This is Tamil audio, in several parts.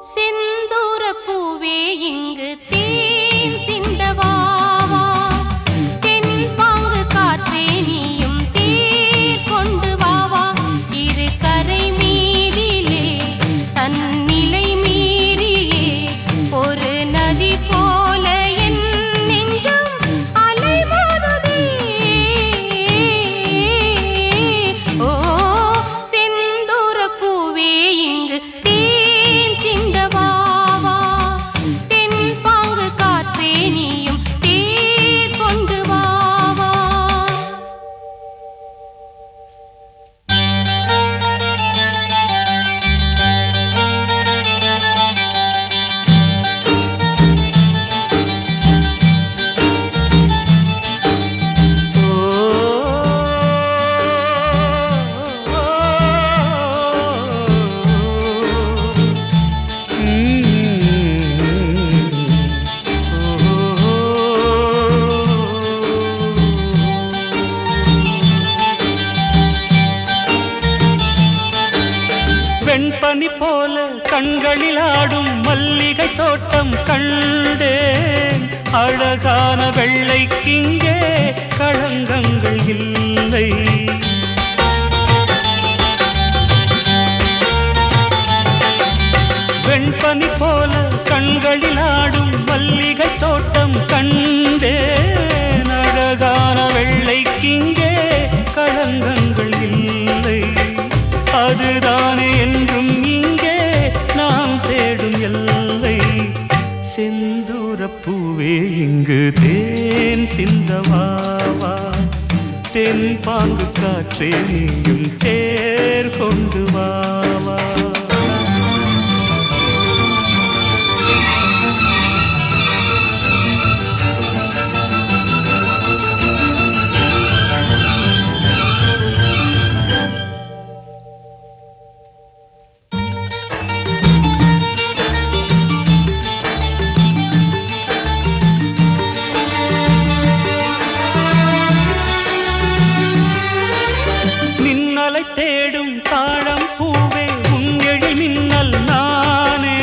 செந்தூர பூவே இங்கு தேன் சிந்தவாவா தென் பாங்கு காத்தே நீயும் தேர் கொண்டு வாவா இரு கரை மீறிலே தன்னிலை மீறியே ஒரு நதி போல என் நெஞ்சம் அலைமோதுதே ஓ செந்தூர பூவே இங்கு தேன் சிந்தவாவா தென் பாங்கு காற்றே நீயும் தேர் கொண்டு வாவா வெண்பனி போல கண்களில் ஆடும் மல்லிகை தோட்டம் கண்டேன் அழகான வெள்ளைக்கிங்கே களங்கங்கள் இல்லை வெண்பனி போல கண்களில் ஆடும் மல்லிகை தோட்டம் கண்டேன் அழகான வெள்ளைக்கிங்கே களங்கங்கள் இல்லை அதுதானே என்றும் இங்கே நாம் தேடும் எல்லை செந்தூர பூவே இங்கு தேன் சிந்தவாவா தென் பாங்கு காற்றே நீயும் தேர் கொண்டு வாவா தேடும் தாழம் பூவே உங்கெழில் மின்னல் நானே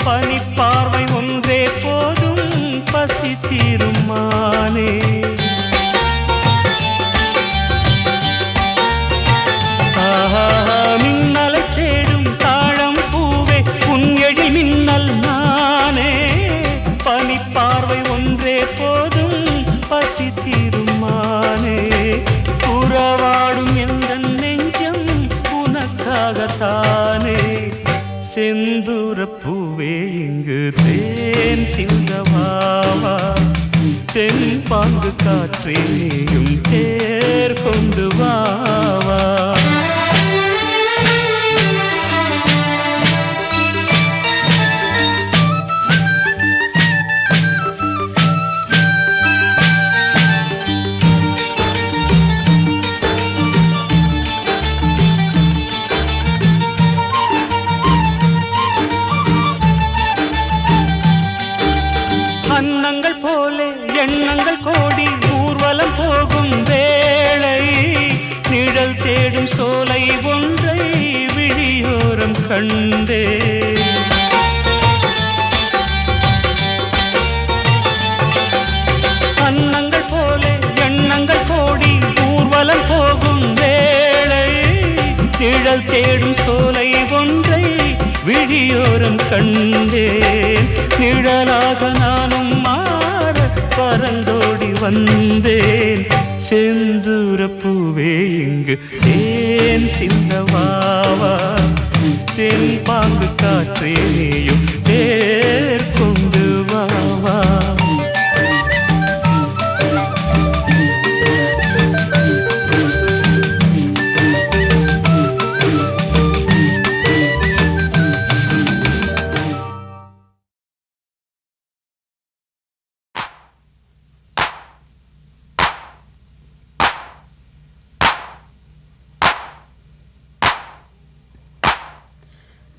பனிப்பார்வை ஒன்றே போதும் பசி தீரும் மானே மின்னலை தேடும் தாழம் பூவே உங்கெழில் மின்னல் நானே பனிப்பார்வை ஒன்றே போதும் பசி தீரும் மானே உறவாடும் எந்த தானே செந்தூர பூவே இங்கு தேன் சிந்தவாவா தென் பாங்கு காற்றே நீயும் தேர் கொண்டு வாவா அன்னங்கள் போலே எண்ணங்கள் கோடி ஊர்வலம் போகும் வேளை நிழல் தேடும் சோலை ஒன்றை விழியோரம் கண்டே அன்னங்கள் போலே எண்ணங்கள் கோடி ஊர்வலம் போகும் வேளை நிழல் தேடும் சோலை ஒன்றை விழியோரம் கண்டேன் நிழலாக நானும் மாற பறந்தோடி வந்தேன் செந்தூர பூவே இங்கு தேன் சிந்தவாவா தென் பாங்கு காற்றே நீயும் தேர் கொண்டு வாவா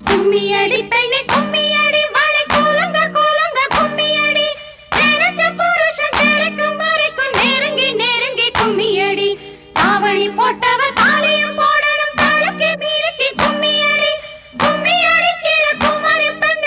கும்மியடி பெண்ணே கும்மியடி வாழை கோலங்க கோலங்க கும்மியடி நினைச்ச புருஷன் கிடைக்கும் வரைக்கும் நெருங்கி நெருங்கி கும்மியடி தாவணி போட்டவ தாலியும் போடணும் தாளுக்கு மீறி கும்மியடி கும்மியடி கிற குமரி பெண்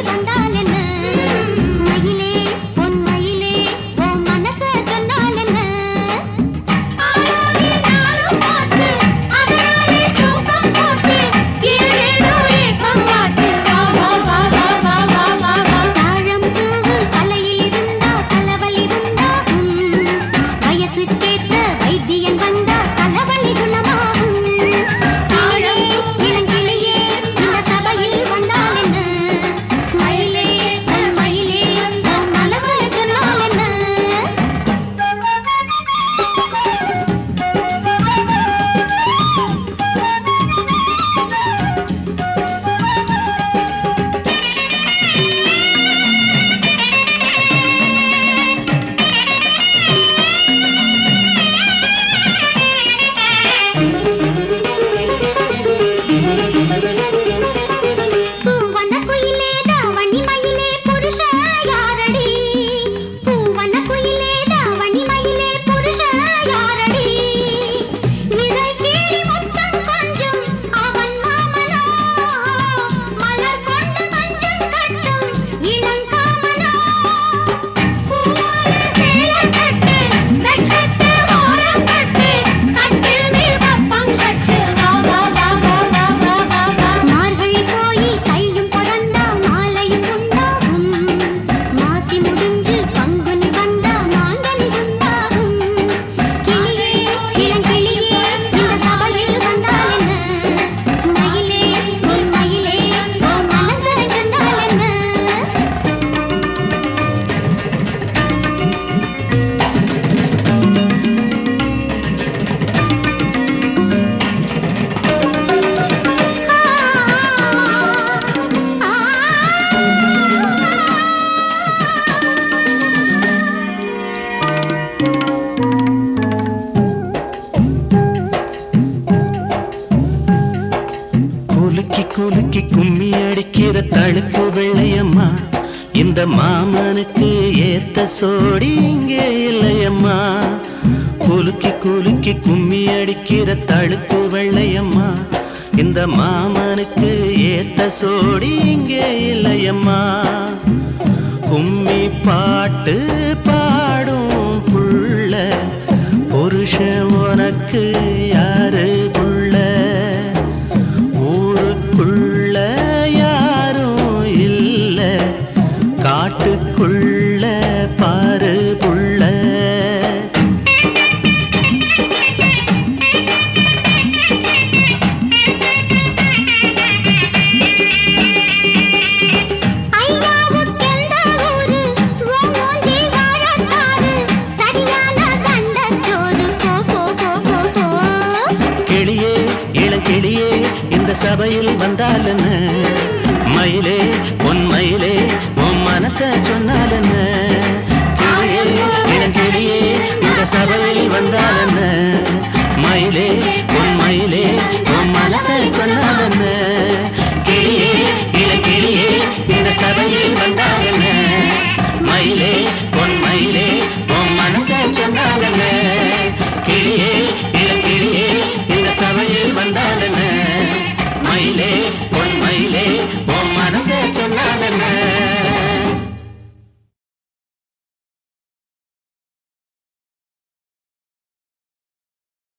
வந்தால் என்ன மயிலே பொன் மயிலே ஓ மனச சொன்னால் என்ன ஆளாகி நாளும் போச்சு அதனாலே தூக்கம் போட்டு ஏதேதோ ஏக்கம் ஆச்சு வா வா வா வா வா வா வா வா தாழம் பூவு தலையில் இருந்தா தலைவலி உண்டாகும் வயசுக்கேத்த வைத்தியன் வந்தா தலைவலி குணமாகும் கிளியே இளங்கிளியே இந்த சபையில் வந்தால் என்ன மயிலே பொன் மயிலே உன் மனசுல சொன்னால் என்ன பூவன குயிலே தாவணி மயிலே புருஷ யாரடி பூவன குயிலே தாவணி மயிலே புருஷ யாரடி இறை கேடி முத்தம் கொஞ்சம் அவன் மாமனோ மலர் கொண்டு மஞ்சள் கட்டும் இளங்காமனோ பூவாலே சேலை கட்டு வெட்கத்து ஓரம் கட்டு கட்டில் மேல் பப்பம் கட்டு வா வா வா வா வா வா வா வா மார்கழி போய் கையும் பொறந்தா மாலையும் உண்டாகும் மாசி முடிஞ்சு பங்குனி வந்தா மாங்கனி உண்டாகும் கிளியே இளங்கிளியே இந்த சபையில் வந்தால் என்ன மயிலே பொன் மயிலே உன் மனச சொன்னால் என்ன குலுக்கி குலுக்கி கும்மி அடிக்கிற தழுக்கு வெள்ளையம்மா இந்த மாமனுக்கு ஏத்த சோடி இங்கே இல்லையம்மா குலுக்கி குலுக்கி கும்மி அடிக்கிற தழுக்கு வெள்ளையம்மா இந்த மாமனுக்கு ஏத்த சோடி இங்கே இல்லையம்மா கும்மி பாட்டு பாடும் புள்ள புருஷன் உனக்கு யாரு புள்ள ஊருக்குள்ள யாரும் இல்ல காட்டுக்குள்ள பாரு புள்ள ஐயாவுக்கெந்த ஊரு உன் மூஞ்சி வாழத்தாரு சரியான தண்டச்சோறு போ போ போ போ போ கிளியே இளங்கிளியே இந்த சபையில் வந்தால் என்ன மயிலே பொன் மயிலே உன் மனச சொன்னால் என்ன கிளியே இளங்கிளியே இந்த சபையில் வந்தால் என்ன மயிலே பொன் மயிலே